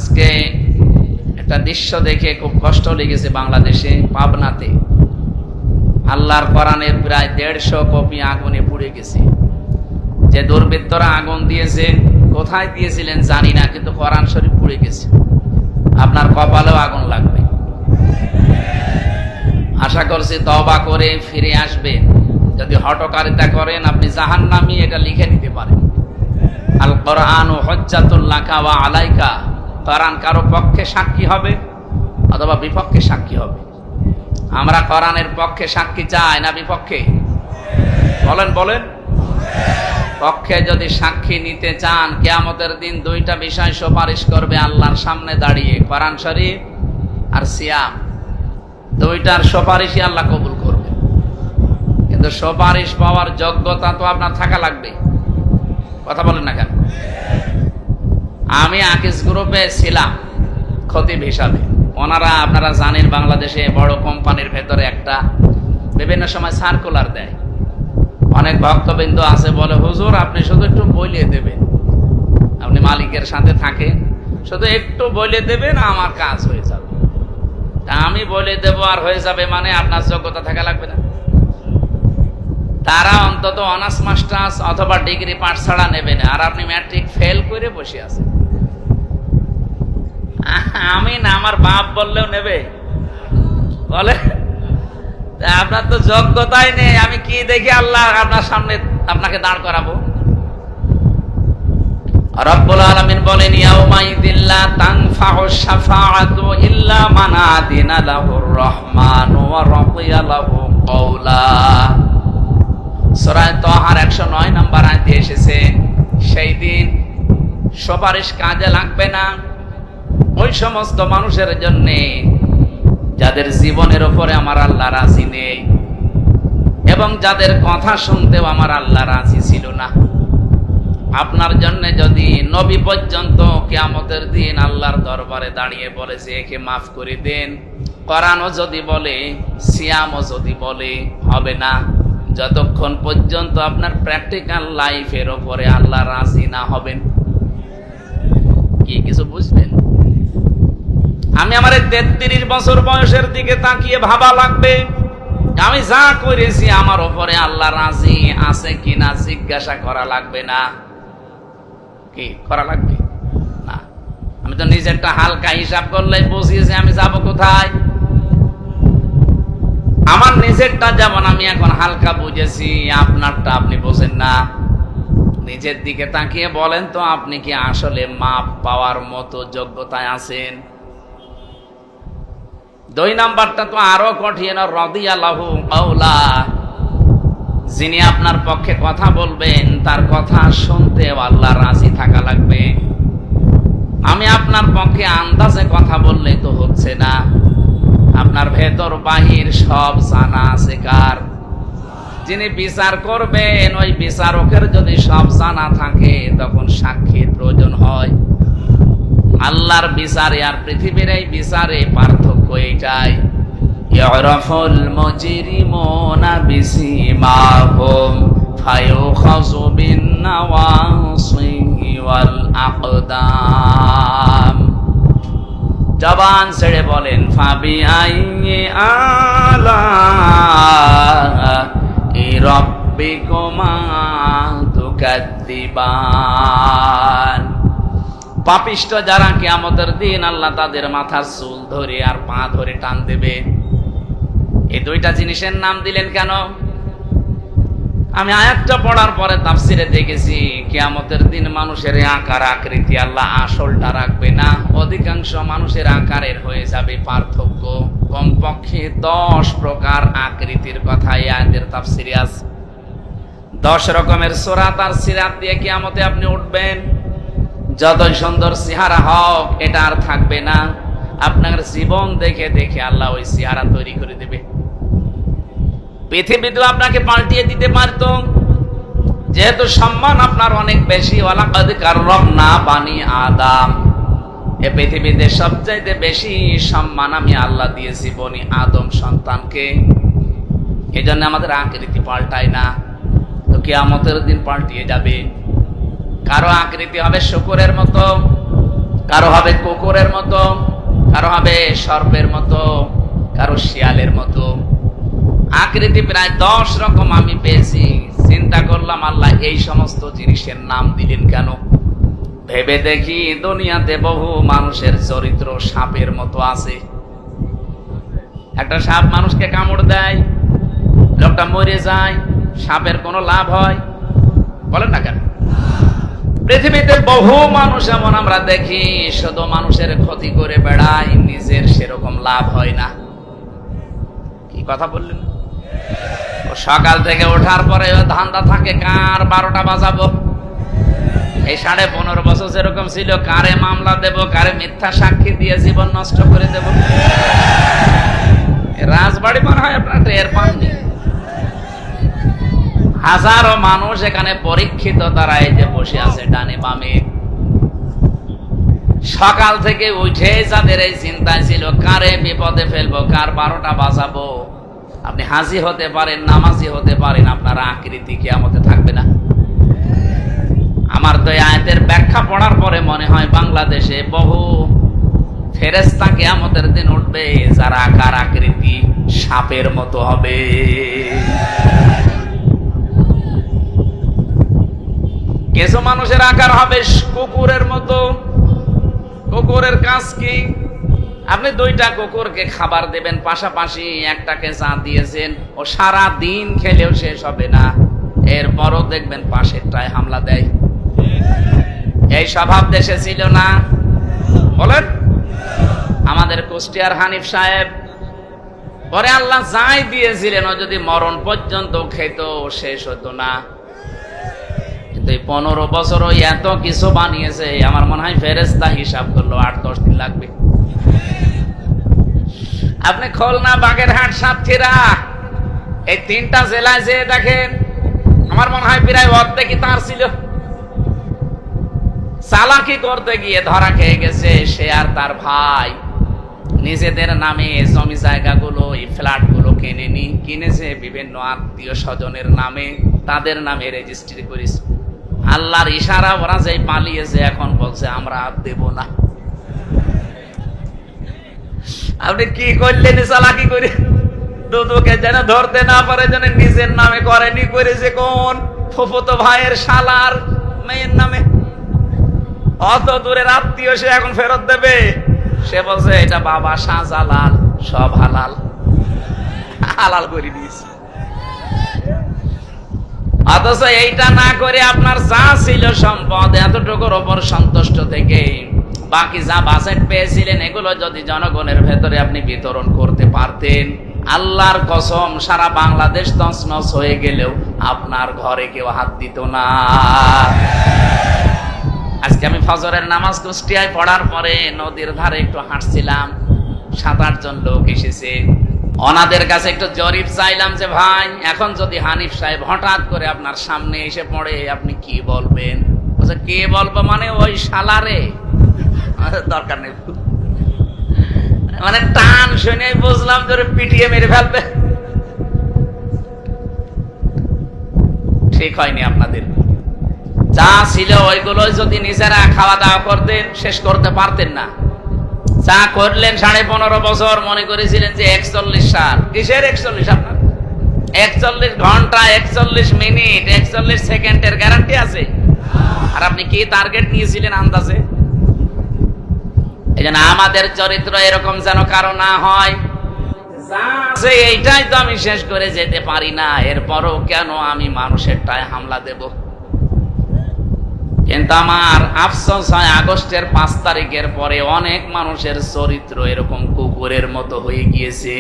আজকে একটা দৃশ্য দেখে খুব কষ্ট লেগেছে। বাংলাদেশে পাবনাতে আল্লাহর কোরআনের প্রায় 150 কপি আগুনে পুড়ে গেছে। যে দুর্বৃত্তরা আগুন দিয়েছে, কোথায় দিয়েছিলেন জানি না, কিন্তু কোরআন শরীফ পুড়ে গেছে। আপনার কপালেও আগুন লাগবে। আশা করছি তওবা করে ফিরে আসবেন। যদি হঠকারিতা করেন আপনি জাহান্নামী, এটা লিখে নিতে পারেন। আল কোরআন হুজ্জাতুল লাকা ওয়া আলাইকা, কোরআন কারো পক্ষে সাক্ষী হবে অথবা বিপক্ষে সাক্ষী হবে। আমরা কোরআনের পক্ষে সাক্ষী চাই না বিপক্ষে? বলেন বলেন। পক্ষে যদি সাক্ষী নিতে চান, কিয়ামতের দিন দুইটা বিষয় সুপারিশ করবে আল্লাহর সামনে দাঁড়িয়ে, কোরআন শরীফ আর সিয়াম। দুইটার সুপারিশই আল্লাহ কবুল করবে। কিন্তু সুপারিশ পাওয়ার যোগ্যতা তো আপনার থাকা লাগবে। কথা বলেন না কেন? আমি আকিস গ্রুপে ছিলাম খতিব হিসাবে। ওনারা, আপনারা জানেন, বাংলাদেশে বড় কোম্পানির ভেতরে একটা বিভিন্ন সময় সার্কুলার দেয়। অনেক ভক্তবৃন্দ আছে বলে, হুজুর আপনি শুধু একটু বলিয়ে দেবেন, আপনি মালিকের সাথে থাকেন, শুধু একটু বলে দেবেন আমার কাজ হয়ে যাবে। তা আমি বলে দেব আর হয়ে যাবে মানে আপনার যোগ্যতা থাকা লাগবে না? তারা অন্তত অনার্স মাস্টার্স অথবা ডিগ্রি পাস ছাড়া নেবে না, আর আপনি ম্যাট্রিক ফেল করে বসে আছেন। আমি না, আমার বাপ বললেও নেবে? বলে আপনার তো যোগ্যতাই নেই, আমি কি দেখে আল্লাহ আপনার সামনে আপনাকে দাঁড় করাবো? রব্বুল আলামিন বলেন, ইয়াউমাইযিল লা তানফাউ শাফাআতু ইল্লা মান আযিনা লাহুর রহমানু ওয়া রাদিয়া লাহু কওলা। সূরা তাহার 109 নম্বর আয়াতে এসেছে, সেই দিন সুপারিশ কাজে লাগবে না ওই সমস্ত মানুষের জন্য যাদের জীবনের উপরে আমার আল্লাহ রাজি নেই এবং যাদের কথা শুনতেও আমার আল্লাহ রাজি ছিল না। আপনার জন্য যদি নবী পর্যন্ত কিয়ামতের দিন আল্লাহর দরবারে দাঁড়িয়ে বলেছে একে মাফ করে দেন, কোরআনও যদি বলে, সিয়ামও যদি বলে, হবে না যতক্ষণ পর্যন্ত আপনার প্র্যাকটিক্যাল লাইফের উপরে আল্লাহ রাজি না হবেন। কি কিছু বুঝবেন? আমি আমার 33 বছর বয়সের দিকে তাকিয়ে ভাবা লাগবে, আমি যা করেছি আমার উপরে আল্লাহ রাজি আছে কিনা জিজ্ঞাসা করা লাগবে না। কি করা লাগবে না? আমি তো নিজেরটা হালকা হিসাব করলে বুঝিয়েছি আমি যাব কোথায়। আমার নিজেরটা যেমন আমি এখন হালকা বুঝেছি, আপনারটা আপনি বোঝেন না। নিজের দিকে তাকিয়ে বলেন তো, আপনি কি আসলে মাপ পাওয়ার মতো যোগ্যতায় আছেন? 2 নাম্বারটা তো আরো কঠিন, রাদিয়া লাহু কওলা। যিনি আপনার পক্ষে কথা বলবেন তার কথা শুনতে আল্লাহ রাজি থাকা লাগবে। আমি আপনার পক্ষে আন্দাজে কথা বললে তো হচ্ছে না, আপনার ভেতর বাহির সব জানা আছে কার? যিনি বিচার করবেন ওই বিচারকের যদি সব জানা থাকে তখন সাক্ষীর প্রয়োজন হয়। আল্লাহর বিচারে আর পৃথিবীর এই বিচারে পার্থক্য এইটাই, ইয়ারাফুল মুজরিমুনা বিসিমাহুম ফায়ুখাযু বিন নাওয়াসি ওয়াল আকদাম। জবান ছেড়ে বলেন, ফাবি আইয়ি আলাই রাব্বিকুমা তুকাদ্দিবান। পাপিষ্ঠ যারা, কিয়ামতের দিন আল্লাহ তাদের মাথার চুল ধরে আর পা ধরে টান দেবে। এই দুইটা জিনিসের নাম দিলেন কেন? আমি আয়াতটা পড়ার পরে তাফসিরে দেখেছি, কিয়ামতের দিন মানুষের আকার আকৃতি আল্লাহ আসলটা রাখবে না, অধিকাংশ মানুষের আকারের হয়ে যাবে পার্থক্য। কমপক্ষে 10 প্রকার আকৃতির কথা এই আয়াতের তাফসিরে আছে। 10 রকমের সূরাত আর সিরাত দিয়ে কিয়ামতে আপনি উঠবেন। যতই সুন্দর চেহারা হোক, এটা আর থাকবে না। আপনার জীবন দেখে দেখে আল্লাহ ওই চেহারা তৈরি করে দেবে। পৃথিবীতে আপনাকে পাল্টিয়ে দিতে পারত, যেহেতু সম্মান আপনার অনেক বেশি। ওয়ালাকাদ কাররামনা বানি আদম, এ পৃথিবীতে সবচাইতে বেশি সম্মান আমি আল্লাহ দিয়েছি বনি আদম সন্তানকে। এই জন্য আমাদের আকৃতি পাল্টায় না, তো কিয়ামতের দিন পাল্টিয়ে যাবে। কারো আকৃতি হবে শুকরের মতো, কারো হবে কুকুরের মতো, কারো হবে সর্পের মতো, কারো শিয়ালের মতো। আকৃতি প্রায় 10 রকম আমি পেয়েছি। চিন্তা করলাম, আল্লাহ এই সমস্ত জিনিসের নাম দিলেন কেন? ভেবে দেখি, দুনিয়াতে বহু মানুষের চরিত্র সাপের মতো আছে। একটা সাপ মানুষকে কামড় দেয়, লোকটা মরে যায়, সাপের কোনো লাভ হয়? বলেন না কেন? পৃথিবীতে বহু মানুষ এমন আমরা দেখি, শুধু মানুষের ক্ষতি করে বেড়ায়, নিজের সেরকম লাভ হয় না। কি কথা বললেন? ও সকাল থেকে ওঠার পরে ধান্দা থাকে, কার 12টা বাজাবো। এই 15.5 বছর যেরকম ছিল, কারে মামলা দেব, কারে মিথ্যা সাক্ষী দিয়ে জীবন নষ্ট করে দেব। রাজবাড়ি মনে হয় আপনার টের পাননি। হাজারো মানুষ এখানে পরীক্ষিত, তারা এই যে বসে আছে ডানে বামে। সকাল থেকে উঠে যাদের এই চিন্তায় ছিল কারে বিপদে ফেলবো, কার 12টা বাজাবো। আপনি হাজি হতে পারেন, নামাজি হতে পারেন, আপনার আকৃতি কিয়ামতে থাকবে না। আমার তো এই আয়াতের ব্যাখ্যা পড়ার পরে মনে হয় বাংলাদেশে বহু ফেরেশতা কিয়ামতের দিন উঠবে, যারা আকার আকৃতি সাপের মতো হবে। কিছু মানুষের আকার হবে কুকুরের মতো। কুকুরের কাজ কি? আপনি 2টা কুকুরকে খাবার দেবেন পাশাপাশি, একটাকে চা দিয়েছেন, ও সারা দিন খেলেও শেষ হবে না, এরপরও দেখবেন পাশেরটায় হামলা দেয়। এই স্বভাব দেশে ছিল না? বলেন। আমাদের কুষ্টিয়ার হানিফ সাহেব, পরে আল্লাহ যাই দিয়েছিলেন, ও যদি মরণ পর্যন্ত খেত শেষ হতো না। কিন্তু এই 15 বছর এত কিছু বানিয়েছে, আমার মনে হয় ফেরেশতা হিসাব করলো 8-10 দিন লাগবে। আপনি খুলনা, বাগেরহাট, সাতক্ষীরা, এই 3টা জেলায় যে দেখেন, আমার মনে হয় প্রায় অর্ধেকই তার ছিল। চালাকি করতে গিয়ে ধরা খেয়ে গেছে সে আর তার ভাই। নিজেদের নামে জমি জায়গাগুলো, এই ফ্ল্যাটগুলো কিনেছে বিভিন্ন আত্মীয় স্বজনের নামে, তাদের নামে রেজিস্ট্রি করেছে। আল্লাহর ইশারা, ওরা যে পালিয়েছে, এখন বলছে আমরা আর দেব না। আপনি কি করলেন চালাকি করে? দুদুকে যেন ধরতে না পারে, যেন নিজের নামে করেনি, করেছে কোন ফুফুতো ভাইয়ের শালার মেয়ের নামে। অত দূরের আত্মীয়, সে এখন ফেরত দেবে। সে বলছে এটা বাবা শাহজালাল, সব হালাল, হালাল করে দিয়েছে। অথচ এইটা না করে আপনার যা ছিল সম্পদ, এতটুকুর ওপর সন্তুষ্ট থেকে বাকি যা বাজেট পেয়েছিলেন, এগুলো যদি জনগণের ভেতরে আপনি বিতরণ করতে পারতেন, আল্লাহর কসম সারা বাংলাদেশ তছনছ হয়ে গেলেও আপনার ঘরে কেউ হাত দিত না। আজকে আমি ফজরের নামাজ কুষ্টিয়ায় পড়ার পরে নদীর ধারে একটু হাঁটছিলাম, 7-8 জন লোক এসেছে। ওনাদের কাছে একটু জরিপ চাইলাম যে ভাই, এখন যদি হানিফ সাহেব হঠাৎ করে আপনার সামনে এসে পড়ে, আপনি কি বলবেন? বলছে কে বলবো মানে ওই শালারে, দরকার নেই। মানে টান শুনে বুঝলাম যে পিটিয়ে মেরে ফেলবে। ঠিক হয়নি আপনাদের। যা ছিল ওইগুলো যদি নিজেরা খাওয়া দাওয়া করতেন, শেষ করতে পারতেন না। যা করলেন 15.5 বছর, মনে করেছিলেন যে 41 সাল। কিসের 41? আপনার 41 ঘন্টা, 41 মিনিট, 41 সেকেন্ডের গ্যারান্টি আছে? আর আপনি কি টার্গেট নিয়েছিলেন আন্দাজে? এই জন্য আমাদের চরিত্র এরকম যেন কারো না হয়। যা আছে এইটাই তো আমি শেষ করে যেতে পারি না, এরপরও কেন আমি মানুষের টায় হামলা দেব? কিন্তু আমার আফসোস হয়, আগস্টের 5 তারিখের পরে অনেক মানুষের চরিত্র এরকম কুকুরের মতো হয়ে গিয়েছে।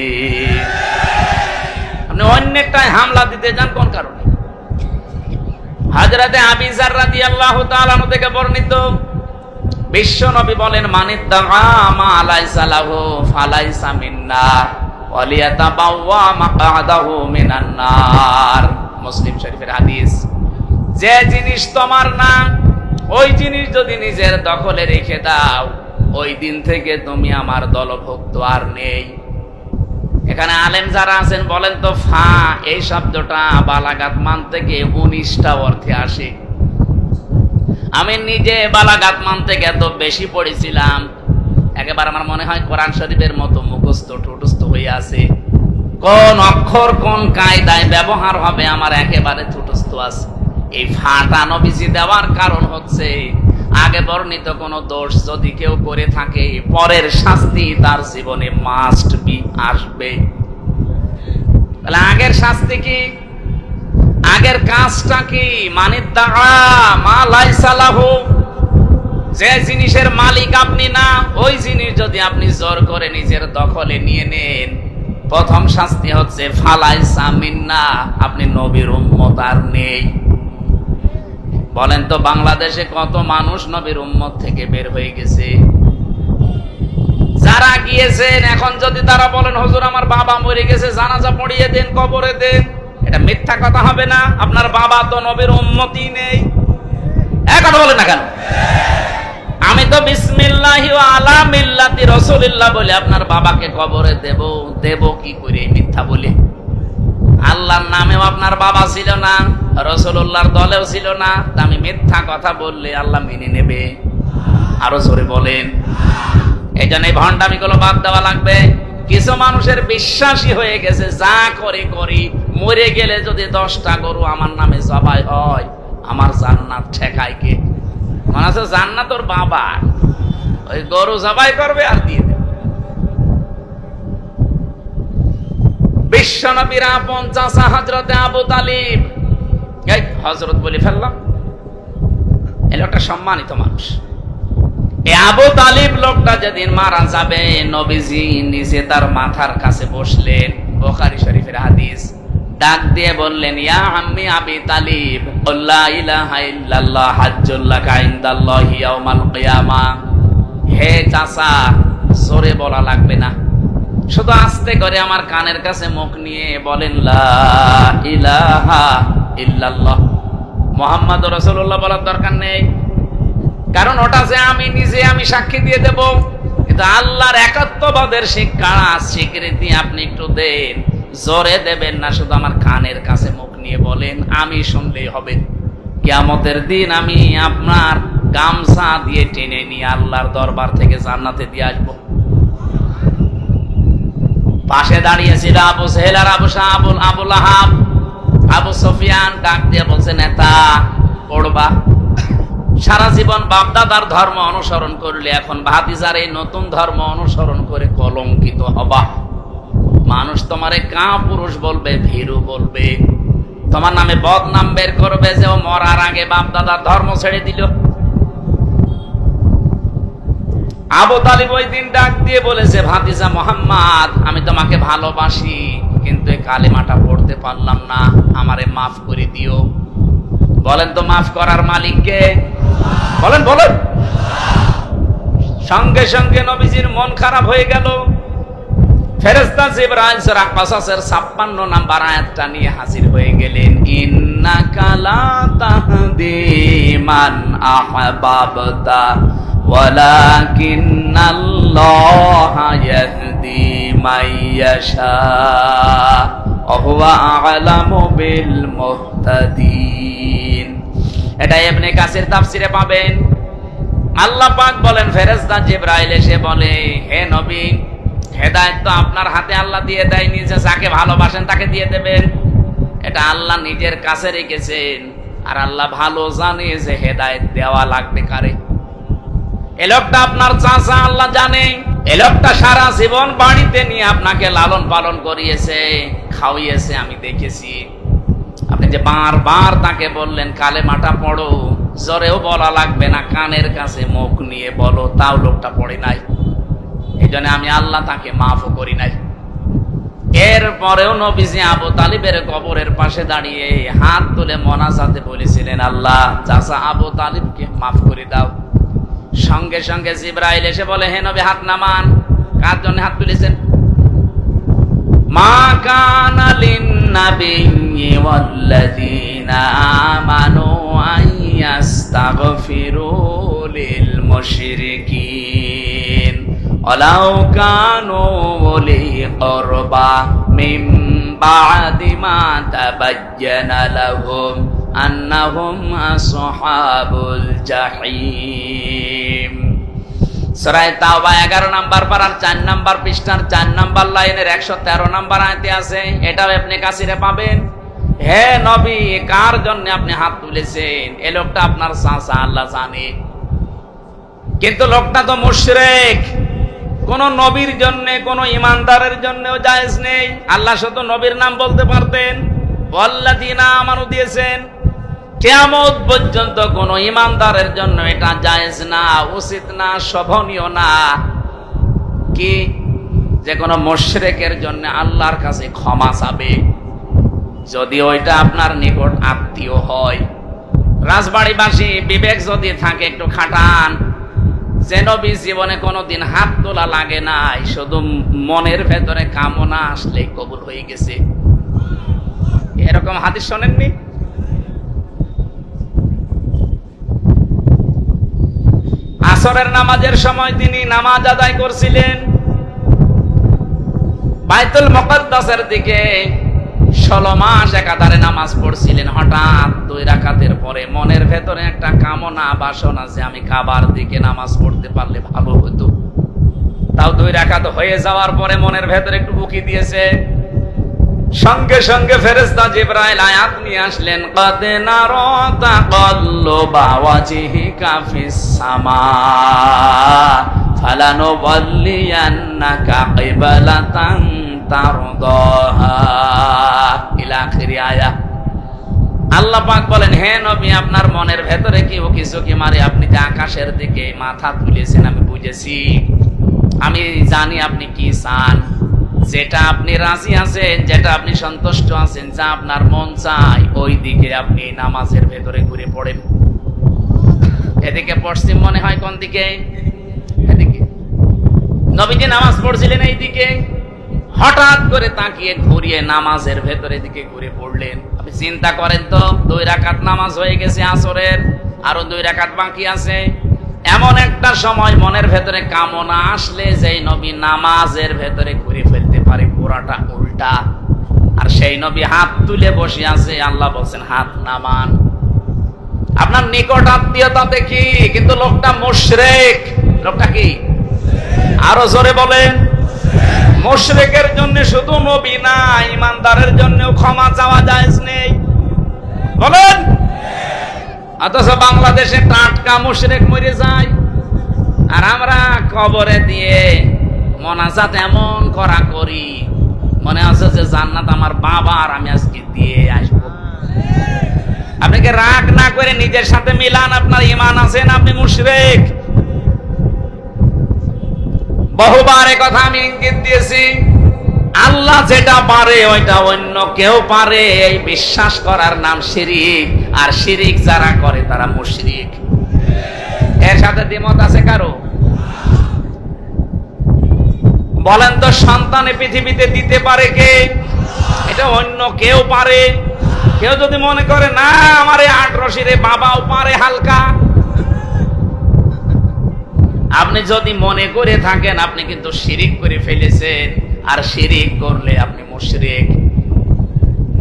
আপনি অনেকটাই হামলা দিতে যান কোন কারণে? হযরতে আবু যার রাদিয়াল্লাহু তাআলা আনহু থেকে বর্ণিত, বিশ্ব নবী বলেন, মানিদ্দাআ মা লাইসা লাহু ফালাইসা মিন্না ওয়ালিয়াতাবাওয়া মাকআদাহু মিনান নার। মুসলিম শরীফের হাদিস। যে জিনিস তোমার না, ওই জিনিস যদি নিজের দখলে রেখে দাও, ওই দিন থেকে তুমি আমার দলভুক্ত আর নেই। এখানে আলেম যারা আছেন বলেন তো, ফা এই শব্দটা বালাগাত মান থেকে 19টা অর্থে আসে। আমি নিজে বালাগাত মানতে এত বেশি পড়েছিলাম, একেবারে আমার মনে হয় কোরআন শরীফের মতো মুখস্থ ঠুটস্থ হয়ে আছে। কোন অক্ষর কোন কায়দায় ব্যবহার হবে আমার একেবারে ঠুটস্থ আছে। এই ফাটা নবীজি দেওয়ার কারণ হচ্ছে আগে বর্ণিত কোন দোষ যদি কেউ করে থাকে পরের শাস্তি তার জীবনে মাস্ট বি আসবে। তাহলে আগের শাস্তি কি, আগের কাজটা কি? যে জিনিসের মালিক আপনি না, ওই জিনিস যদি আপনি জোর করে নিজের দখলে নিয়ে নেন, প্রথম শাস্তি হচ্ছে ফালাইসা মিন্না, আপনি নবীর উম্মত আর নেই। বলেন তো বাংলাদেশে কত মানুষ নবীর উম্মত থেকে বের হয়ে গেছে? যারা গিয়েছেন এখন যদি তারা বলেন হুজুর আমার বাবা মরে গেছে, জানাজা পড়িয়ে দেন, কবরে দেন, এটা মিথ্যা কথা হবে না? আপনার বাবা তো নবীর উম্মতই নেই, এক কথা বলেন না কেন? আমি তো বিসমিল্লাহি ওয়া আলা মিল্লাতি রাসূলিল্লাহ বলে আপনার বাবাকে কবরে দেব কি করে মিথ্যা বলে? আল্লাহর নামেও আপনার বাবা ছিল না, রাসূলুল্লাহর দলেও ছিল না, তা আমি মিথ্যা কথা বললে আল্লাহ মেনে নেবে? আরো জোরে বলেন। এই জন্য এই ভণ্ডামিগুলো বাদ দেওয়া লাগবে। কিছু মানুষের বিশ্বাসী হয়ে গেছে যা করে করি, মরে গেলে যদি 10টা গরু আমার নামে জবাই হয় আমার জান্নাত ঠেকায় কে? মনে আছে জান্নাত ওর বাবা, ওই গরু জবাই করবে আর দিয়ে দেবে। বিশ্বনবীর আপন চাচা হযরতে আবু তালিব, এই হযরত বলে ফেললাম, এই লোকটা সম্মানিত মানুষ। এই আবু তালিব লোকটা যেদিন মারা যাবে নবীজি নিজে তার মাথার কাছে বসলেন, বুখারী শরীফের হাদিস। ডাক দিয়ে বললেন, ইয়া আম্মি আবি তালিব, লা ইলাহা ইল্লাল্লাহ হাজ্জুল লাকা ইনদাল্লাহি ইয়াউমাল কিয়ামাহ। হে চাচা, জোরে বলা লাগবে না, শুধু আস্তে করে আমার কানের কাছে মুখ নিয়ে বলেন লা ইলাহা ইল্লাল্লাহ, মুহাম্মাদুর রাসূলুল্লাহ বলার দরকার নেই, কারণ ওটা যে আমি নিজে আমি সাক্ষী দিয়ে দেব। কিন্তু আল্লাহর একাত্মবাদের শিক্ষা স্বীকৃতি আপনি একটু দেন, জোরে দেবেন না, শুধু আমার কানের কাছে মুখ নিয়ে বলেন, আমি শুনলেই হবে। কিয়ামতের দিন আমি আপনার গামছা দিয়ে টেনে নিয়ে আল্লাহর দরবার থেকে জান্নাতে দিয়ে আসবো। পাশে দাঁড়িয়েছিল আবু সেহেল আর আবু শাহাবুল, আবু লাহাব, আবু সুফিয়ান। ডাক দিয়ে বলছে, নেতা পড়বা, সারা জীবন বাপদাদার ধর্ম অনুসরণ করলে এখন ভাতিজার এই নতুন ধর্ম অনুসরণ করে কলঙ্কিত হবা। মানুষ তোমারে কা পুরুষ বলবে, ভীরু বলবে, তোমার নামে বদনাম বের করবে যে ও মরার আগে বাপদাদার ধর্ম ছেড়ে দিল। আবু তালিব ওই দিন ডাক দিয়ে বলেছে, ভাতিজা মুহাম্মদ, আমি তোমাকে ভালোবাসি, কিন্তু এই কালেমাটা পড়তে পারলাম না, আমারে মাফ করে দিও। বলেন তো মাফ করার মালিক কে? বলেন বলেন। সঙ্গে সঙ্গে নবীজির মন খারাপ হয়ে গেল। ফেরেশতা জিবরাইল সূরা কাসাসের 56 নাম্বার আয়াতটা নিয়ে হাজির হয়ে গেলেন। ইন্নাকা লা তাহদি মান আহবাবতা ওয়ালাকিন্নাল্লাহা ইয়াহদি মাইয়াশা ওয়া হুয়া আ'লামু বিল মুহতাদিন। এটা ইবনে কাসির তাফসিরে পাবেন। আল্লাহ পাক বলেন, ফেরেশতা জিবরাইল এসে বলে, হে নবী, হেদায়েত তো আপনার হাতে আল্লাহ দিয়ে দেয়, নিজে যাকে ভালোবাসেন তাকে দিয়ে দেবেন। এটা আল্লাহ নিজের কাছে রেখেছেন, আর আল্লাহ ভালো জানে যে হেদায়েত দেওয়া লাগবে কারে। এই লোকটা আপনার চাচা, আল্লাহ জানে। এই লোকটা সারা জীবন বাড়িতে নিয়ে আপনাকে লালন পালন করিয়েছে, খাওয়িয়েছে, আমি দেখেছি। আপনি যে বারবার তাকে বললেন কালেমাটা পড়ো, জোরেও বলা লাগবে না, কানের কাছে মুখ নিয়ে বলো, তাও লোকটা পড়ে নাই। এই জন্য আমি আল্লাহ তাকে মাফও করি নাই। এরপরেও নবীজি আবু তালিবের কবরের পাশে দাঁড়িয়ে হাত তুলে মোনাজাতে বলেছিলেন, আল্লাহ চাচা আবু তালিবকে মাফ করে দাও। সঙ্গে সঙ্গে জিবরাইল এসে বলে, হে নবী হাত নামান। কার জন্য হাত তুলেছেন? মা কানা লিন-নাবিয়্যি ওয়াল্লাযীনা আমানু আইয়াস্তাগফিরু লিল মুশরিকিন ওয়ালাউ কানু উলি কুরবা মিন বা'দি মা তাবায়্যানা লাহুম আন্নাহুম আসহাবুল জাহিম। সূরা তাওবা 11 নম্বর পারার 4 নম্বর পৃষ্ঠার 4 নম্বর লাইনের 113 নম্বর আয়াতে আছে। এটাও ইবনে কাসিরে পাবেন। হে নবী, কার জন্য আপনি হাত তুলেছেন? এই লোকটা আপনার চাচা, আল্লাহ জানে। কিন্তু লোকটা তো মুশরিক। কোন নবীর জন্য, কোন ইমানদারের জন্যও জায়েজ নেই। আল্লাহ শুধু নবীর নাম বলতে পারতেন, ওয়াল্লাযিনা আমানু দিয়েছেন। কিয়ামত পর্যন্ত কোন ইমানদারের জন্য এটা জায়েজ না, উচিত না, শোভনীয় না কি যে কোন মুশরিকের জন্য আল্লাহর কাছে ক্ষমা চাবে, যদি ওইটা আপনার নিকট আত্মীয় হয়। রাজবাড়িবাসী বিবেক যদি থাকে একটু খাটান, যে নবী জীবনে কোনোদিন হাত তোলা লাগে নাই, শুধু মনের ভেতরে কামনা আসলে কবুল হয়ে গেছে। এরকম হাদিস শোনেননি? আসরের নামাজের সময় তিনি নামাজ আদায় করছিলেন বাইতুল মুকাদ্দাসের দিকে। 16 মাস একাধারে নামাজ পড়ছিলেন। হঠাৎ 2 রাকাতের পরে মনের ভেতরে একটা কামনা, বাসনা যে আমি কাবার দিকে নামাজ পড়তে পারলে ভালো হতো। তাও 2 রাকাত হয়ে যাওয়ার পরে মনের ভেতরে একটু বুকি দিয়েছে। সঙ্গে সঙ্গে ফেরেশতা জিবরাইল আয়াত নিয়ে আসলেন, কাদ নারা তাকাল্লুবা ওয়াজহিকা ফিস সামা ফালানুওয়াল্লিয়ান্নাকা কিবলাতান তারদাহা ইলা আখিরি আয়াত। আল্লাহ পাক বলেন, হে নবী, আপনার মনের ভেতরে কি ও কিছু কি মারে? আপনি যে আকাশের দিকে মাথা তুলেছেন আমি বুঝেছি। আমি জানি আপনি কি চান। যেটা আপনি রাজি আছেন, যেটা আপনি সন্তুষ্ট আছেন, যা আপনার মন চায় ওই দিকে আপনি নামাজের ভেতরে ঘুরে পড়েন। এদিকে পশ্চিম মনে হয় কোন দিকে? এদিকে। নবীজি নামাজ পড়ছিলেন এই দিকে। হঠাৎ করে তাকিয়ে ঘুরিয়ে নামাজের ভেতরে দিকে ঘুরে পড়লেন। আপনি চিন্তা করেন তো, 2 রাকাত নামাজ হয়ে গেছে আসরের, আরো 2 রাকাত বাকি আছে। এমন একটা সময় মনের ভেতরে কামনা আসলে যেই নবী নামাজের ভেতরে ঘুরে ফেলতে পারে, পুরাটা উল্টা। আর সেই নবী হাত তুলে বসে আছে। আল্লাহ বলছেন হাত নামান। আপনার নিকট আত্মীয়তা দেখি, কিন্তু লোকটা মুশরিক। লোকটা কি? আরো জোরে বলেন। মুশরিকের জন্য শুধু নবী না, ইমানদারের জন্যও ক্ষমা চাওয়া জায়েজ নেই। বলেন। অথচ বাংলাদেশে টাটকা মুশরিক মরে যায়, আর আমরা কবরে দিয়ে মোনাজাত এমন করা করি, মনে আছে যে জান্নাত আমার বাবার, আমি আজকে দিয়ে আসবো। আপনাকে রাগ না করে নিজের সাথে মিলান, আপনার ঈমান আছে না আপনি মুশরিক। বহুবার এই কথা আমি ইঙ্গিত দিয়েছি। আল্লাহ যেটা পারে ওইটা অন্য কেউ পারে, এই বিশ্বাস করার নাম শিরিক। আর শিরিক যারা করে তারা মুশরিক। এর সাথে দ্বিমত আছে কারো? বলেন তো, সন্তানে পৃথিবীতে দিতে পারে কে? এটা অন্য কেউ পারে। কেউ যদি মনে করে না আমার 8 রশিরে বাবাও পারে হালকা, আপনি যদি মনে করে থাকেন আপনি কিন্তু শিরিক করে ফেলেছেন। আর শিরিক করলে আপনি মুশরিক।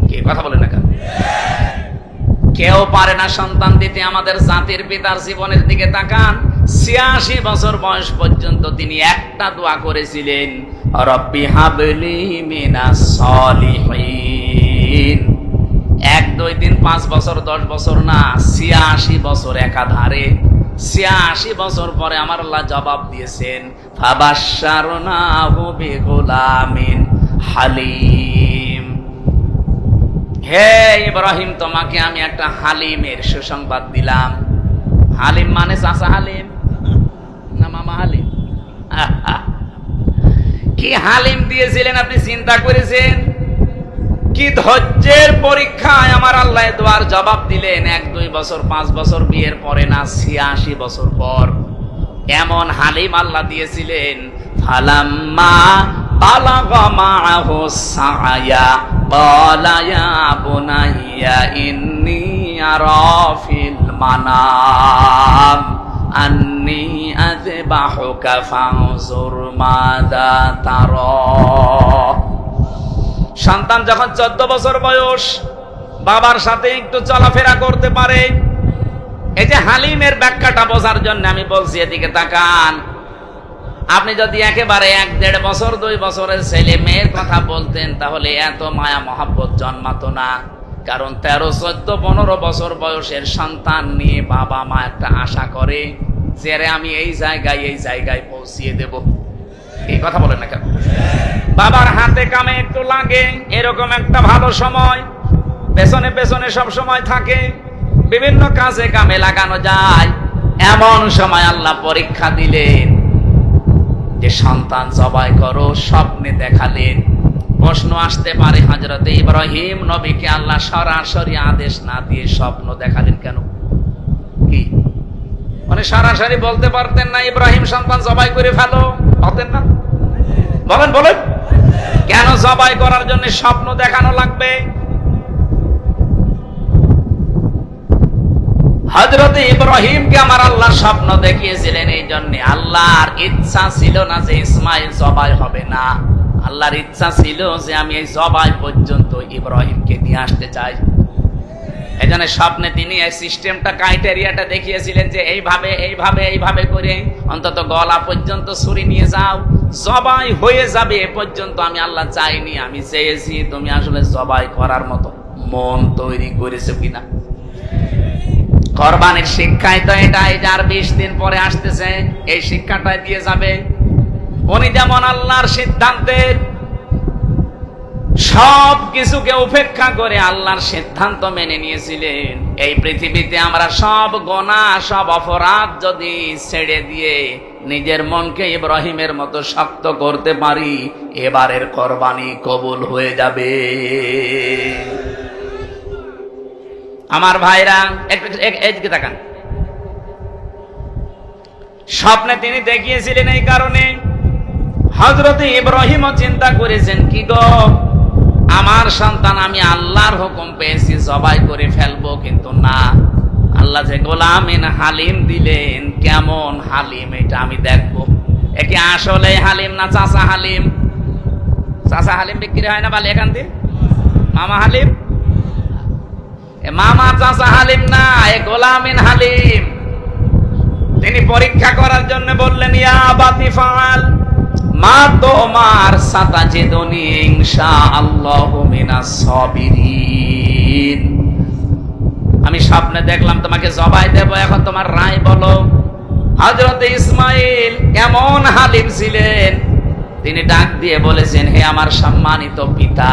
কি কথা বলেন না কেন? কেউ পারে না সন্তান দিতে। আমাদের জাতির পিতার জীবনের দিকে তাকান। 86 বছর বয়স পর্যন্ত তিনি একটা দোয়া করেছিলেন, রব্বি হাবলি মিনাস সলিহিন। 1, 2, 3, 5 বছর, 10 বছর না, 86 বছর একাধারে। 86 বছর পরে আমার আল্লাহ জবাব দিয়েছেন, ফাবাশশারনাহু বিগুলামিন হালিম। হে ইব্রাহিম, তোমাকে আমি একটা হালিমের সুসংবাদ দিলাম। হালিম মানে চাচা হালিম না মামা হালিম? কি হালিম দিয়েছিলেন আপনি চিন্তা করেছেন? কি ধৈর্যের পরীক্ষায় আমার আল্লাহ দোয়ার জবাব দিলেন। 1, 2 বছর, 5 বছর বিয়ের পরে না, 86 বছর পর এমন হালিম আল্লাহ দিয়েছিলেন। ফালাম্মা বালাগা মাআহু সাআয়া ক্বালা ইয়া বুনাইয়া ইন্নী আরা ফিল মানাম আন্নী আযবাহুকা ফানজুর মাযা তারা। সন্তান যখন 14 বছর বয়স, বাবার সাথে একটু চলাফেরা করতে পারে। এই যে হালিমের ব্যাখ্যাটা বোঝার জন্য আমি বলছি, এদিকে তাকান। আপনি যদি একেবারে 1-1.5 বছর 2 বছরের ছেলে মেয়ের কথা বলতেন, তাহলে এত মায়া মহাব্বত জন্মাতো না। কারণ 13, 14, 15 বছর বয়সের সন্তান নিয়ে বাবা মা একটা আশা করে যে আমি এই জায়গায় পৌঁছিয়ে দেব। এই কথা বলেন না কেন? বাবার হাতে কামে একটু লাগে, এরকম একটা ভালো সময় পেছনে পেছনে সব সময় থাকে, বিভিন্ন কাজে কামে লাগানো যায়। এমন সময় আল্লাহ পরীক্ষা দিলেন যে সন্তান জবাই করো, স্বপ্নে দেখালেন। প্রশ্ন আসতে পারে, হযরত ইব্রাহিম নবীকে আল্লাহ সরাসরি আদেশ না দিয়ে স্বপ্ন দেখালেন কেন? কি মানে সরাসরি বলতে পারতেন না ইব্রাহিম সন্তান জবাই করে ফেলো? পারতেন না? বলেন বলেন, কেন জবাই করার জন্য স্বপ্ন দেখানো লাগবে? হযরত ইব্রাহিমকে আমার আল্লাহ স্বপ্ন দেখিয়েছিলেন এই জন্য। আল্লাহর ইচ্ছা ছিল না যে ইসমাইল জবাই হবে না, আল্লাহর ইচ্ছা ছিল যে আমি এই জবাই পর্যন্ত ইব্রাহিমকে নিয়ে আসতে চাই। এই জন্য স্বপ্নে তিনি এই সিস্টেমটা, ক্রাইটেরিয়াটা দেখিয়েছিলেন যে এইভাবে করে অন্তত গলা পর্যন্ত ছুরি নিয়ে যাও, জবাই হয়ে যাবে এ পর্যন্ত আমি আল্লাহ চাইনি, আমি চেয়েছি তুমি আসলে জবাই করার মতো মন তৈরি করেছো কিনা। কোরবানির শিক্ষাই তো এটাই, যার 20 দিন পরে আসতেছে এই শিক্ষাটাই দিয়ে যাবে। উনি যেমন আল্লাহর সিদ্ধান্তের সব কিছুকে উপেক্ষা করে আল্লাহর সিদ্ধান্ত মেনে নিয়েছিলেন। এই পৃথিবীতে আমরা সব গুনাহ, সব অপরাধ যদি ছেড়ে দিয়ে নিজের মনকে ইব্রাহিমের মতো শক্ত করতে পারি, এবারের কোরবানি কবুল হয়ে যাবে। আমার ভাইরা একটু তাকান। স্বপ্নে তিনি দেখিয়েছিলেন এই কারণে হযরত ইব্রাহিমও চিন্তা করেছেন, কি গো আমার সন্তান আমি আল্লাহর হুকুম পেয়েছি জবাই করে ফেলবো, কিন্তু না, আল্লাহ যে গোলামিন হালিম দিলেন, কেমন হালিম এটা আমি দেখবো। একে আসলে হালিম না চাচা হালিম? চাচা হালিম বিক্রি হয় না বলে এখান থেকে? মামা হালিম? মামা চাচা হালিম না, এ গোলামিন হালিম। তিনি পরীক্ষা করার জন্য বললেন, ইয়া আবাতি ফাআল মা তুমার সাতাজিদুনি ইনশাআল্লাহু মিনাস সাবিরিন। আমি স্বপ্নে দেখলাম তোমাকে জবাই দেব, এখন তোমার রায় বলো। হযরত ইসমাইল এমন হালিম ছিলেন, তিনি ডাক দিয়ে বলেছেন, হে আমার সম্মানিত পিতা,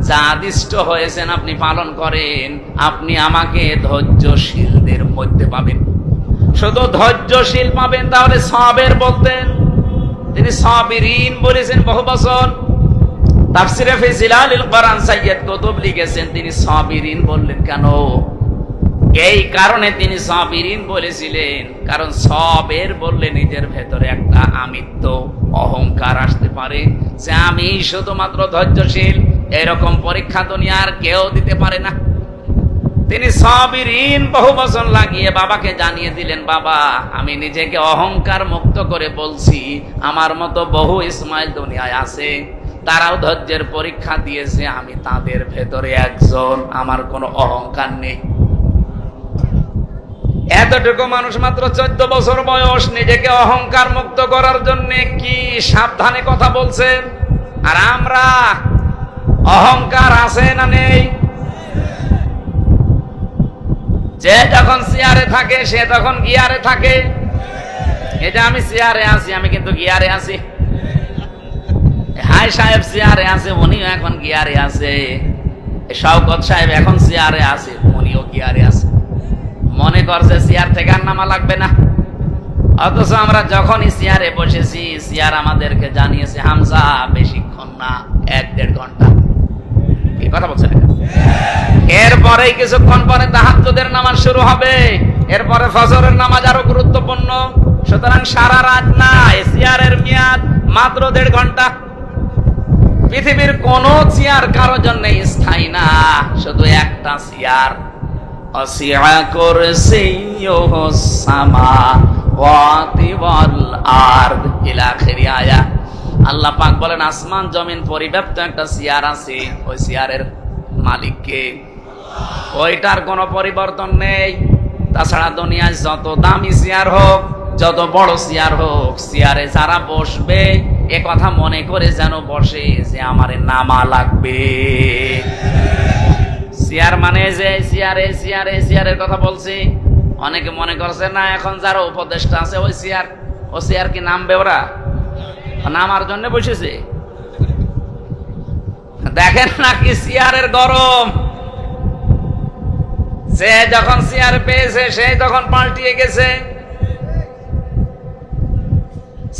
যা আদিষ্ট হয়েছেন আপনি পালন করেন, আপনি আমাকে ধৈর্যশীলদের মধ্যে পাবেন। শুধু ধৈর্যশীল পাবেন, তাহলে সাবের বলতেন, তিনি সাবিরিন বলেছেন বহু বছর। তাফসিরে ফি জিলালিল কোরআন সাইয়্যিদ কুতুব লিখেছেন, তিনি সাবিরিন বললেন কেন? এই কারণে তিনি সাবিরিন বলেছিলেন, কারণ সবের বললে নিজের ভেতরে একটা আমিত্ব, অহংকার আসতে পারে যে আমি শুধুমাত্র ধৈর্যশীল। এরকম পরীক্ষা দুনিয়ার কেউ দিতে পারে না। তিনি সাবিরিন বহু বছর লাগিয়ে বাবাকে জানিয়ে দিলেন, বাবা আমি নিজেকে অহংকার মুক্ত করে বলছি, আমার মতো বহু ইসমাইল দুনিয়ায় আছে, তারাও ধৈর্যের পরীক্ষা দিয়েছে, আমি তাদের ভেতরে একজন, আমার কোনো অহংকার নেই। এতটুকু মানুষ, মাত্র 14 বছর বয়স, নিজেকে অহংকার মুক্ত করার জন্য কি সাবধানে কথা বলছেন। আর আমরা অহংকার আছে না নেই? যে যখন চেয়ারে থাকে সে তখন গিয়ারে থাকে। এটা আমি চেয়ারে আছি, আমি কিন্তু গিয়ারে আছি। হাই সাহেব চেয়ারে আছে, উনিও এখন গিয়ারে আছে। শওকত সাহেব এখন চেয়ারে আছে, উনিও গিয়ারে আছে। মনে করছে চেয়ার থেকে আর নামা লাগবে না, অথচ আমরা যখনই চেয়ারে বসেছি, চেয়ার আমাদেরকে জানিয়েছে, হামজা বেশিক্ষণ না, 1-1.5 ঘন্টা। কি কথা বলছেন? এরপরে কিছুক্ষণ পরে তাহাজ্জুদের নামাজ শুরু হবে, এরপরে ফজরের নামাজ আরো গুরুত্বপূর্ণ। সুতরাং সারা রাত না, চেয়ারের মেয়াদ মাত্র 1.5 ঘন্টা। পৃথিবীর কোন চেয়ার কারো জন্য স্থায়ী না, শুধু একটা চেয়ার। অসিআ কুরসিয়ুহুস সামাওয়াতি ওয়াল আরদ ইলা আখির আয়া। আল্লাহ পাক বলেন, আসমান জমিন পরিব্যাপ্ত একটা চেয়ার আছে, ওই চেয়ারের মালিক কে? ওইটার কোনো পরিবর্তন নেই। তাছাড়া দুনিয়ায় যত দামি চেয়ার হোক, যত বড় চেয়ার হোক, চেয়ারে যারা বসবে এ কথা মনে করে যেন বসে যে আমারে নামা লাগবে। চেয়ার মানে যে চেয়ারের কথা বলছি। অনেকে মনে করছে না এখন যারা উপদেষ্টা আছে ওই চেয়ার কি নামবে? ওরা নামার জন্য বসেছে। দেখেন নাকি চেয়ারের গরম, সে যখন চেয়ার পেয়েছে সে তখন পাল্টিয়ে গেছে।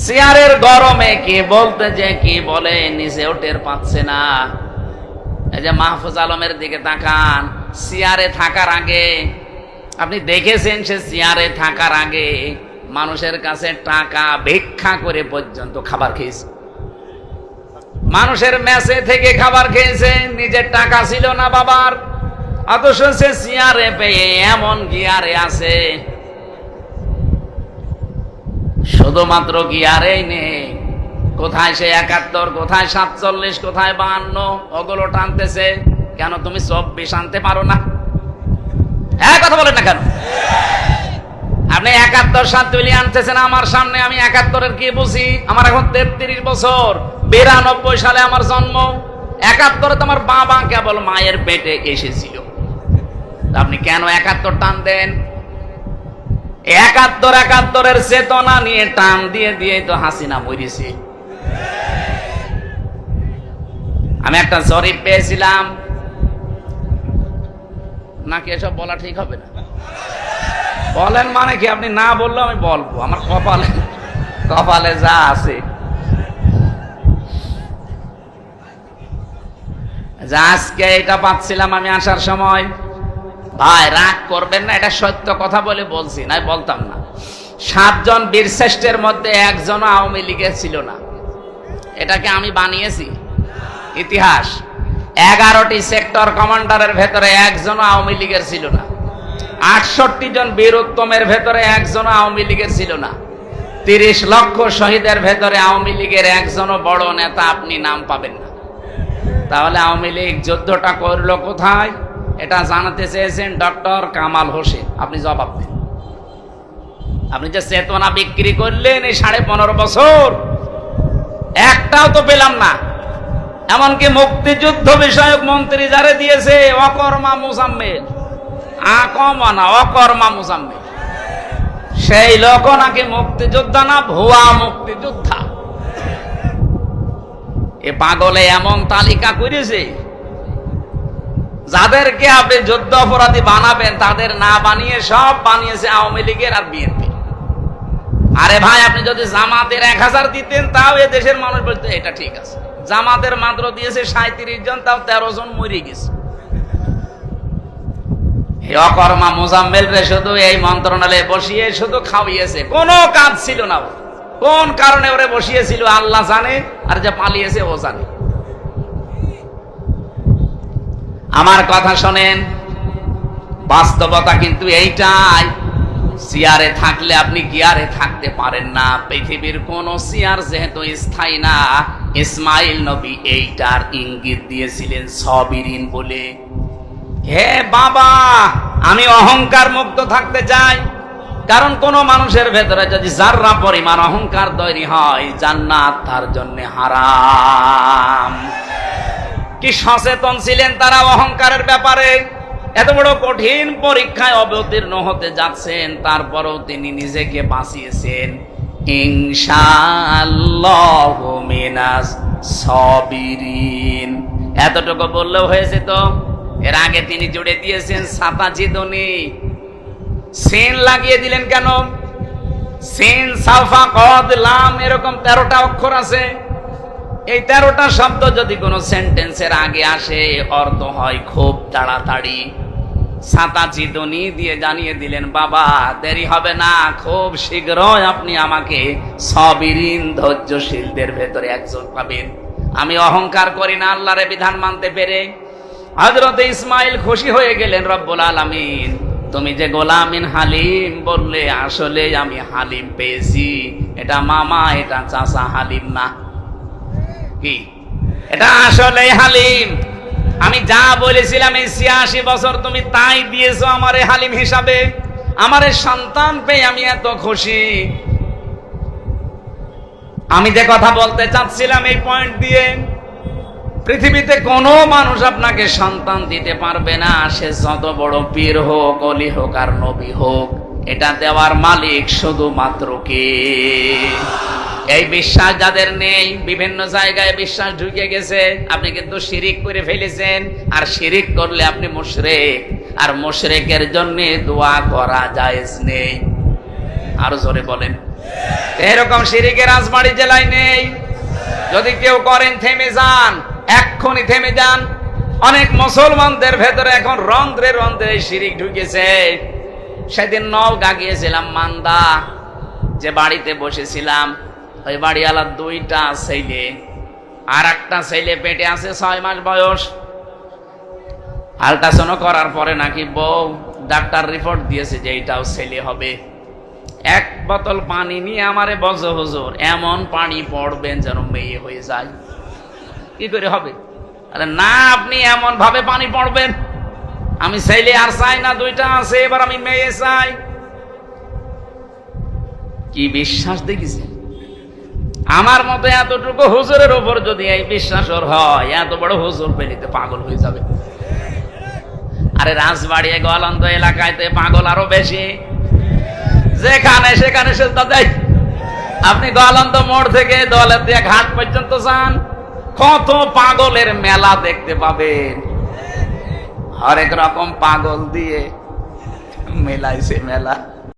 চেয়ারের গরমে কি বলতে যে কি বলে নিজেও টের পাচ্ছে না। এই যে মাহফুজ আলমের দিকে তাকান, চেয়ারে থাকার আগে আপনি দেখেছেন সে চেয়ারে থাকার আগে মানুষের কাছে টাকা ভিক্ষা করে পর্যন্ত খাবার খেয়েছে, মানুষের মেসে থেকে খাবার খেয়েছে, নিজের টাকা ছিল না বাবার, অথচ সে চেয়ারে পেয়ে এমন গিয়ারে আছে। শুধুমাত্র গিয়ারেই নেই, কোথায় সে 71, কোথায় 47, কোথায় 52, ওগুলো টানতেছে। কেন তুমি 24 আনতে পারো না? হ্যাঁ, কথা বলেন না কেন? আপনি 71 7 আনতেছেন আমার সামনে, আমি 71-এর কি বুঝি? আমার এখন 33 বছর, 92 সালে আমার জন্ম। 71-এ তো আমার বাবা কেবল মায়ের পেটে এসেছিল। আপনি কেন 71 টান দেন? 71-এর চেতনা নিয়ে টান দিয়ে দিয়ে তো হাসিনা মরেছে। আমি একটা জরিপ পেয়েছিলাম, নাকি এসব বলা ঠিক হবে না? বলেন মানে কি? আপনি না বললেও আমি বলবো, আমার কপালে যা আছে। আজকে এটা পাচ্ছিলাম আমি আসার সময়। ভাই রাগ করবেন না, এটা সত্য কথা বলে বলছি, নাই বলতাম না। 7 জন বীরশ্রেষ্ঠের মধ্যে একজনও আওয়ামী লীগের ছিল না। এটাকে আমি বানিয়েছি ইতিহাস। 11টি সেক্টর কমান্ডারের ভেতরে একজনও আওয়ামী লীগের ছিল না। 68 জন বীর উত্তমের ভেতরে একজনও আওয়ামী লীগের ছিল না। 30 লক্ষ শহীদের ভেতরে আওয়ামী লীগের একজনও বড় নেতা আপনি নাম পাবেন না। তাহলে আওয়ামী লীগ যুদ্ধটা করলো কোথায়? এটা জানাতে চেয়েছেন ডক্টর কামাল হোসেন, আপনি জবাব দেন। আপনি যে চেতনা বিক্রি করলেন এই 15.5 বছর, একটাও তো পেলাম না। এমনকি মুক্তিযুদ্ধ বিষয়ক মন্ত্রী যারে দিয়েছে অকর্মা মুজাম্মেল, অকর্মা মুজাম্মেল, সেই লোক নাকি মুক্তিযোদ্ধা না, ভুয়া মুক্তিযোদ্ধা। এ পাগলে এমন তালিকা করেছে, যাদেরকে আপনি যুদ্ধ অপরাধী বানাবেন তাদের না বানিয়ে সব বানিয়েছে আওয়ামী লীগের আর বিএনপি। আরে ভাই, আপনি যদি জামাতের 1000 দিতেন তাও এ দেশের মানুষ বলতো এটা ঠিক আছে। জামাতের মাত্র দিয়েছে 37 জন, তাও 13 জন মরে গেছে। অকর্মা মোজাম্মেল রে শুধু এই মন্ত্রণালয়ে বসিয়ে শুধু খাওয়িয়েছে, কোনো কাজ ছিল না। কোন কারণে ওরে বসিয়েছিল আল্লাহ জানে, আর যে পালিয়েছে ও জানে। আমার কথা শোনেন, বাস্তবতা কিন্তু এইটাই। চেয়ারে থাকলে আপনি গিয়ারে থাকতে পারেন না। পৃথিবীর কোন চেয়ার যেহেতু স্থায়ী না, ইসমাইল নবী এইটার ইঙ্গিত দিয়েছিলেন সবিরিন বলে। হে বাবা, আমি অহংকার মুক্ত থাকতে চাই। কারণ কোন মানুষের ভেতরে যদি যাররা পরিমাণ অহংকার তৈরি হয়, জান্নাত তার জন্য হারাম। কি সচেতন ছিলেন তারা অহংকারের ব্যাপারে। এত বড় কঠিন পরীক্ষায় অবতীর্ণ হতে যাচ্ছেন, তারপরেও তিনি নিজেকে বাঁচিয়েছেন। ইনশাআল্লাহু মিনাস সাবিরিন, এতটুকু বললেও হয়েছে তো। এর আগে তিনি জুড়ে দিয়েছেন সাতাজিদনি, সিন লাগিয়ে দিলেন কেন? সিন, সাফা, কদ, লাম, এরকম 13টা অক্ষর আছে। এই 13টা শব্দ যদি কোন সেন্টেন্সের আগে আসে, অর্থ হয় খুব তাড়াতাড়ি। সাতাজিদনি দিয়ে জানিয়ে দিলেন, বাবা দেরি হবে না, খুব শীঘ্রই আপনি আমাকে সাবিরিন, ধৈর্যশীলদের ভেতরে একজন পাবেন। আমি অহংকার করি না আল্লাহর বিধান মানতে পেরে। হযরত ইসমাইল খুশি হয়ে গেলেন, রব্বুল আলামিন তুমি যে গোলামিন হালিম বললে, আসলে আমি হালিম পেয়েছি। এটা মামা, এটা চাচা হালিম না, কি এটা আসলে হালিম। আমি যা বলেছিলাম এই 86 বছর তুমি তাই দিয়েছো আমারে হালিম হিসাবে। আমারে সন্তান পেয়ে আমি এত খুশি। আমি যে কথা বলতে চাচ্ছিলাম এই পয়েন্ট দিয়ে, পৃথিবীতে কোনো মানুষ আপনাকে সন্তান দিতে পারবে না, সে যত বড় পীর হোক, অলি হোক আর নবী হোক। এটা দেওয়ার মালিক শুধুমাত্র কে? এই বিশ্বাস যাদের নেই, বিভিন্ন জায়গায় বিশ্বাস ঢুকে গেছে। আপনি কিন্তু শিরিক করে ফেলেছেন, আর শিরিক করলে আপনি মুশরিক, আর মুশরিকের জন্য দোয়া করা জায়েজ নেই। আরো জোরে বলেন। এরকম শিরিকের রাজবাড়ী জেলায় নেই। যদি কেউ করেন থেমে যান, এক্ষুনি থেমে যান। অনেক মুসলমানদের ভেতরে এখন রন্ধ্রে রন্ধ্রে শিরিক ঢুকেছে। সেদিন নওগাঁ গিয়েছিলাম, মান্দা, যে বাড়িতে বসেছিলাম, ওই বাড়িওয়ালার 2টা ছেলে, আর একটা ছেলে পেটে আছে 6 মাস বয়স। আল্ট্রাসাউন্ড করার পরে নাকি বউ ডাক্তার রিপোর্ট দিয়েছে যে এইটাও ছেলে হবে। 1 বোতল পানি নিয়ে আমারে বলছে, হুজুর এমন পানি পড়বেন যেন মেয়ে হয়ে যায়। কি করে হবে? আরে না, আপনি এমন ভাবে পানি পড়বেন, আমি ছেলে আর চাই না, 2টা আছে, এবার আমি মেয়ে চাই। কি বিশ্বাস দেখেছি! আমার মতো এতটুকু হুজুরের উপর যদি এই বিশ্বাস ওর হয়, এত বড় হুজুর পেলিতে পাগল হয়ে যাবে। আরে রাজবাড়ি গোয়ালন্দ এলাকায় তো পাগল আরো বেশি। যেখানে সেখানে সেজদা দেয়। আপনি গোয়ালন্দ মোড় থেকে দৌলতদিয়া ঘাট পর্যন্ত যান, কত পাগলের মেলা দেখতে পাবেন। হরেক রকম পাগল দিয়ে মেলাইছে মেলা।